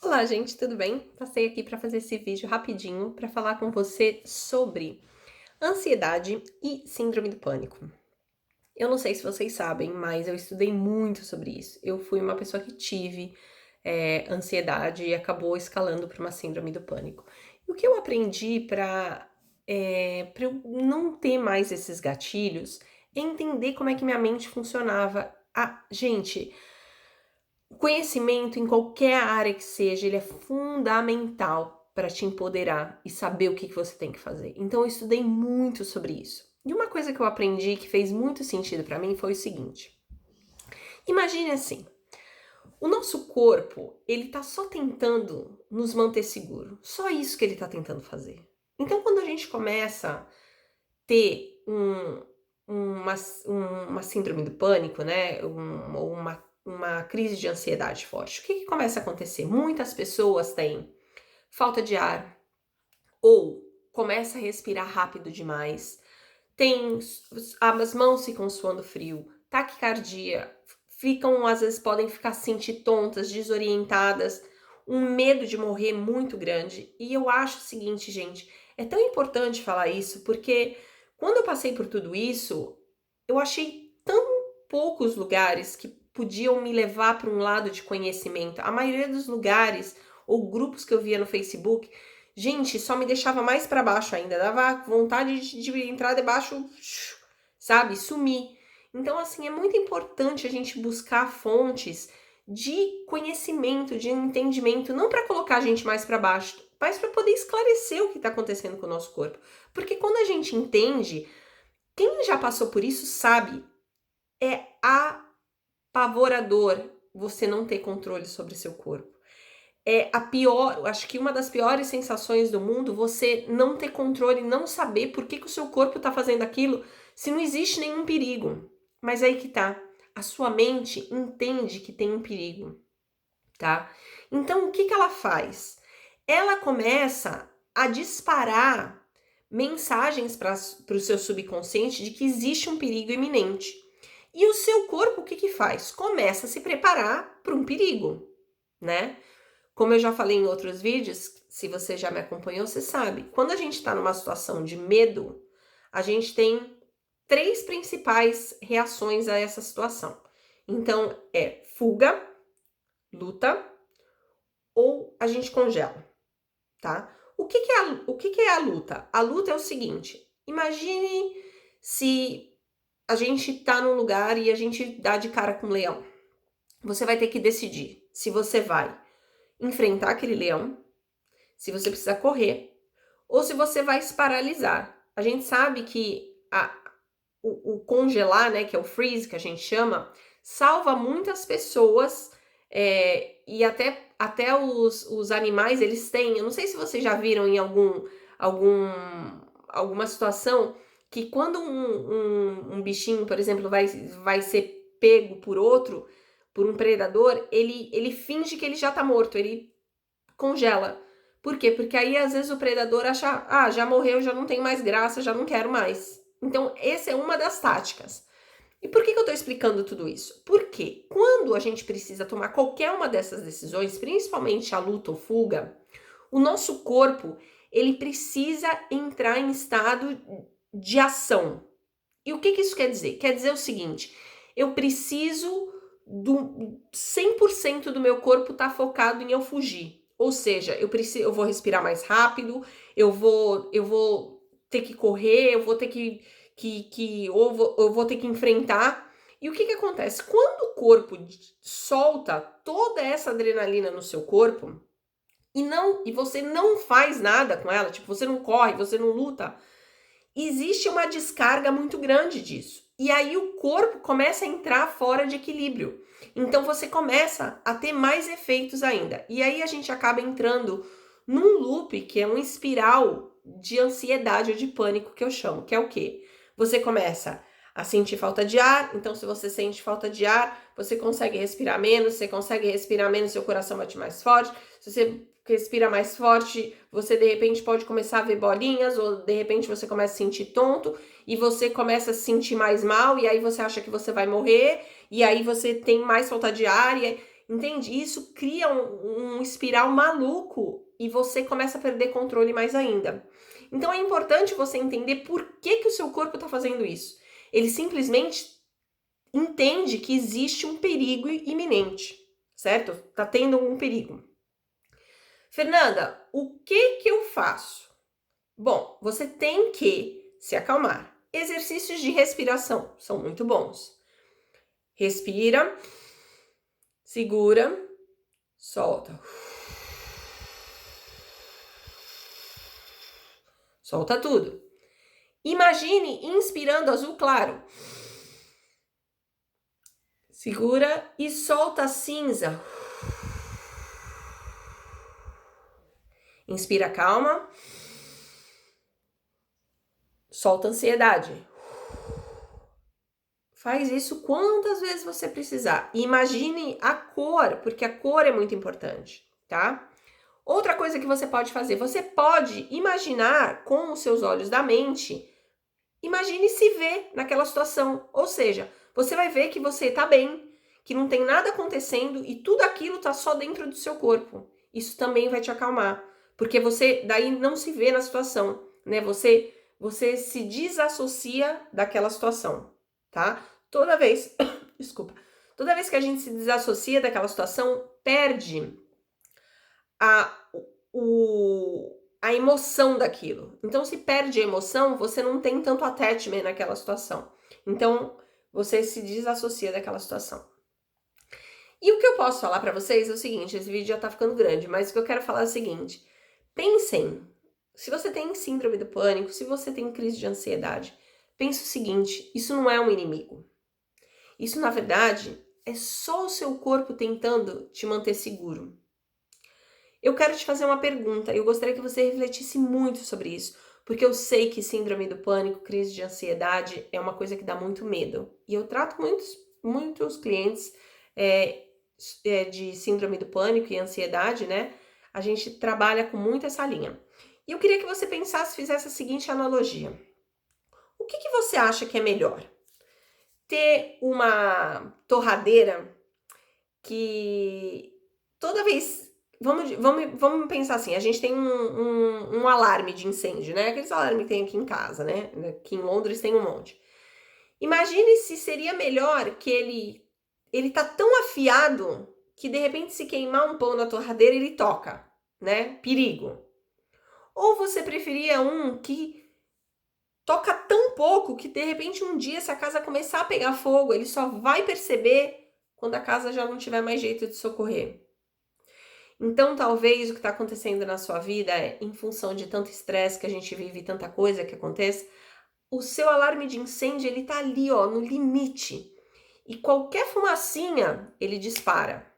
Olá, gente, tudo bem? Passei aqui para fazer esse vídeo rapidinho para falar com você sobre ansiedade e síndrome do pânico. Eu não sei se vocês sabem, mas eu estudei muito sobre isso. Eu fui uma pessoa que tive ansiedade e acabou escalando para uma síndrome do pânico. E o que eu aprendi para eu não ter mais esses gatilhos é entender como é que minha mente funcionava. Gente, o conhecimento em qualquer área que seja, ele é fundamental para te empoderar e saber o que você tem que fazer. Então eu estudei muito sobre isso. E uma coisa que eu aprendi que fez muito sentido para mim foi o seguinte: imagine assim, o nosso corpo, ele tá só tentando nos manter seguro. Só isso que ele tá tentando fazer. Então quando a gente começa a ter uma, uma síndrome do pânico, né? Ou uma crise de ansiedade forte. O que começa a acontecer? Muitas pessoas têm falta de ar ou começa a respirar rápido demais, as mãos ficam suando frio, taquicardia, às vezes podem ficar sentir tontas, desorientadas, um medo de morrer muito grande. E eu acho o seguinte, gente, é tão importante falar isso porque quando eu passei por tudo isso, eu achei tão poucos lugares que podiam me levar para um lado de conhecimento. A maioria dos lugares ou grupos que eu via no Facebook, gente, só me deixava mais para baixo ainda, dava vontade de entrar debaixo, sabe, sumir. Então, assim, é muito importante a gente buscar fontes de conhecimento, de entendimento, não para colocar a gente mais para baixo, mas para poder esclarecer o que está acontecendo com o nosso corpo. Porque quando a gente entende, quem já passou por isso sabe, é apavorador você não ter controle sobre seu corpo. É a pior, acho que uma das piores sensações do mundo, você não ter controle, não saber por que o seu corpo está fazendo aquilo, se não existe nenhum perigo. Mas aí que tá, a sua mente entende que tem um perigo, tá? Então o que ela faz? Ela começa a disparar mensagens para o seu subconsciente de que existe um perigo iminente. E o seu corpo, o que faz? Começa a se preparar para um perigo, né? Como eu já falei em outros vídeos, se você já me acompanhou, você sabe. Quando a gente está numa situação de medo, a gente tem três principais reações a essa situação. Então, é fuga, luta ou a gente congela, tá? O que é a luta? A luta é o seguinte: imagine se a gente tá num lugar e a gente dá de cara com um leão. Você vai ter que decidir se você vai enfrentar aquele leão, se você precisa correr, ou se você vai se paralisar. A gente sabe que o congelar, né, que é o freeze que a gente chama, salva muitas pessoas e até os animais, eles têm, eu não sei se vocês já viram em algum, alguma situação, que quando um bichinho, por exemplo, vai ser pego por um predador, ele finge que ele já tá morto, ele congela. Por quê? Porque aí às vezes o predador acha, já morreu, já não tem mais graça, já não quero mais. Então, essa é uma das táticas. E por que eu tô explicando tudo isso? Porque quando a gente precisa tomar qualquer uma dessas decisões, principalmente a luta ou fuga, o nosso corpo, ele precisa entrar em estado de ação. E o que isso quer dizer? Quer dizer o seguinte: eu preciso do 100% do meu corpo tá focado em eu fugir. Ou seja, eu vou respirar mais rápido, eu vou ter que correr, eu vou ter eu vou ter que enfrentar. E o que acontece? Quando o corpo solta toda essa adrenalina no seu corpo e você não faz nada com ela, tipo, você não corre, você não luta, existe uma descarga muito grande disso. E aí o corpo começa a entrar fora de equilíbrio. Então você começa a ter mais efeitos ainda. E aí a gente acaba entrando num loop que é uma espiral de ansiedade ou de pânico que eu chamo, que é o quê? Você começa a sentir falta de ar, então se você sente falta de ar, você consegue respirar menos, seu coração bate mais forte, se você respira mais forte, você de repente pode começar a ver bolinhas, ou de repente você começa a sentir tonto, e você começa a se sentir mais mal, e aí você acha que você vai morrer, e aí você tem mais falta de ar, Entende? Isso cria um espiral maluco e você começa a perder controle mais ainda. Então é importante você entender por que o seu corpo está fazendo isso. Ele simplesmente entende que existe um perigo iminente, certo? Tá tendo um perigo. Fernanda, o que eu faço? Bom, você tem que se acalmar. Exercícios de respiração são muito bons. Respira, segura, solta. Solta tudo. Imagine inspirando azul claro. Segura e solta cinza. Inspira calma. Solta ansiedade. Faz isso quantas vezes você precisar. E imagine a cor, porque a cor é muito importante, tá? Outra coisa que você pode fazer, você pode imaginar com os seus olhos da mente, imagine se ver naquela situação. Ou seja, você vai ver que você tá bem, que não tem nada acontecendo e tudo aquilo tá só dentro do seu corpo. Isso também vai te acalmar, porque você daí não se vê na situação, né? Você se desassocia daquela situação, tá? Toda vez, desculpa, toda vez que a gente se desassocia daquela situação, perde a emoção daquilo. Então, se perde a emoção, você não tem tanto attachment naquela situação. Então, você se desassocia daquela situação. E o que eu posso falar para vocês é o seguinte, esse vídeo já tá ficando grande, mas o que eu quero falar é o seguinte, pensem, se você tem síndrome do pânico, se você tem crise de ansiedade, pense o seguinte, isso não é um inimigo. Isso, na verdade, é só o seu corpo tentando te manter seguro. Eu quero te fazer uma pergunta, eu gostaria que você refletisse muito sobre isso, porque eu sei que síndrome do pânico, crise de ansiedade é uma coisa que dá muito medo. E eu trato muitos clientes de síndrome do pânico e ansiedade, né? A gente trabalha com muito essa linha. E eu queria que você pensasse, fizesse a seguinte analogia. O que você acha que é melhor? Ter uma torradeira que toda vez... Vamos pensar assim, a gente tem um alarme de incêndio, né? Aqueles alarmes que tem aqui em casa, né? Aqui em Londres tem um monte. Imagine se seria melhor que ele tá tão afiado que de repente se queimar um pão na torradeira ele toca, né? Perigo. Ou você preferia um que toca tão pouco que de repente um dia se a casa começar a pegar fogo, ele só vai perceber quando a casa já não tiver mais jeito de socorrer. Então, talvez o que está acontecendo na sua vida é, em função de tanto estresse que a gente vive, tanta coisa que acontece, o seu alarme de incêndio, ele tá ali, ó, no limite. E qualquer fumacinha, ele dispara.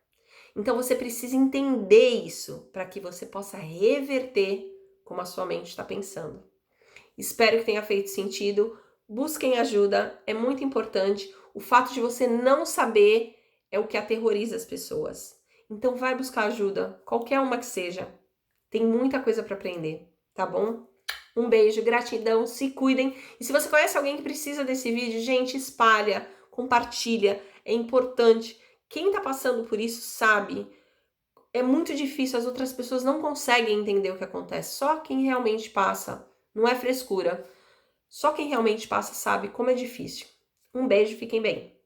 Então, você precisa entender isso para que você possa reverter como a sua mente está pensando. Espero que tenha feito sentido. Busquem ajuda, é muito importante. O fato de você não saber é o que aterroriza as pessoas. Então vai buscar ajuda, qualquer uma que seja. Tem muita coisa para aprender, tá bom? Um beijo, gratidão, se cuidem. E se você conhece alguém que precisa desse vídeo, gente, espalha, compartilha, é importante. Quem tá passando por isso sabe. É muito difícil, as outras pessoas não conseguem entender o que acontece. Só quem realmente passa, não é frescura. Só quem realmente passa sabe como é difícil. Um beijo, fiquem bem.